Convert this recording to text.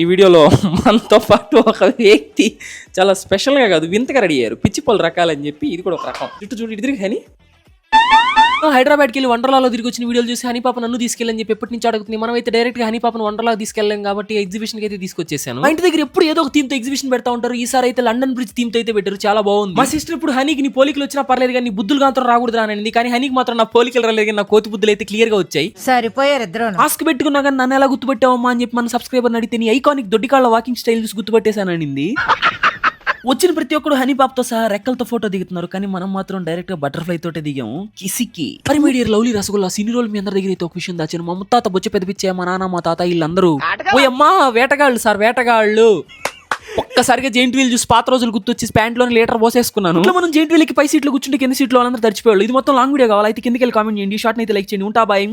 ఈ వీడియోలో మనతో పాటు ఒక వ్యక్తి చాలా స్పెషల్ గా కాదు వింతగా రెడీ అయ్యారు. పిచ్చి పళ్ళు రకాలని చెప్పి ఇది కూడా ఒక రకం. చుట్టూ చూడు ఇటు తిరిగి హనీ. హైదరాబాద్కి వెళ్ళి వండర్లాలో తిరిగి వచ్చిన వీడియోలు చూసి హనీ పాప నన్ను తీసుకెళ్ళని చెప్పి ఎప్పటి నుంచి అడుగుతుంది. మనం అయితే డైరెక్ట్ గా హనీ పాపను వండర్లా తీసుకెళ్ళాం కాబట్టి ఎగ్జిబిషన్ కి అయితే తీసుకొచ్చేసాను. మా ఇంటి దగ్గర ఎప్పుడు ఏదో ఒక థీమ్ తో ఎగ్జిబిషన్ పెడతా ఉంటారు. ఈసారి అయితే లండన్ బ్రిడ్జ్ థీమ్ తో అయితే పెట్టారు. చాలా బాగుంది. మా సిస్టర్ ఇప్పుడు హనీకి నీ పోలికలు వచ్చినా పర్లేదు కానీ బుద్ధులు మాత్రం రాకూడదు అనింది. కానీ హనీకి మాత్రం నా పోలికలు రాలేదు కానీ నా కోతి బుద్ధులు అయితే క్లియర్ గా వచ్చాయి. సరిపోయారు ఇద్దరు. మాస్క్ పెట్టుకున్నా కానీ నన్ను ఎలా గుర్తుపెట్టావమ్మా అని చెప్పి మన సబ్స్క్రైబర్ అడిగితే నీ ఐకానిక్ దొడ్డికాళ్ళ వాకింగ్ స్టైల్ చూసి గుర్తుపెట్టేశాననింది. వచ్చిన ప్రతి ఒక్కడు హనీ పాపతో సహా రెక్కలతో ఫోటో దిగుతున్నారు. కానీ మనం మాత్రం డైరెక్ట్ గా బటర్ఫ్లై తోటే దిగాము. కిసికి పరిమీడియర్ లవ్లీ రసగుల్లా సినీ రోల్ మీ అందరి దగ్గర అయితే ఒక విషయం దాచాను. మా ముత్తాత బొచ్చ పెద్దపిచ్చే మా నాన్న మా తాత వీళ్ళందరూ ఓయమ్మా వేటగాళ్ళు సార్ వేటగాళ్ళు. ఒక్కసారిగా జెయింట్ వీల్ చూసి పాత రోజులు గుర్తొచ్చి ప్యాంట్ లోని లీటర్ పోసేసుకున్నాను. మనం జెయింట్ వీల్ కి పై సీట్లు కూర్చుంటే కింద సీట్లు వాళ్ళందరూ తడిచిపోయాళ్ళు. ఇది మొత్తం లాంగ్ వీడియో కావాలి అయితే కిందకి వెళ్ళి కామెంట్ చేయండి. షార్ట్ అయితే లైక్ చేయండి. ఉంటా బాయ్.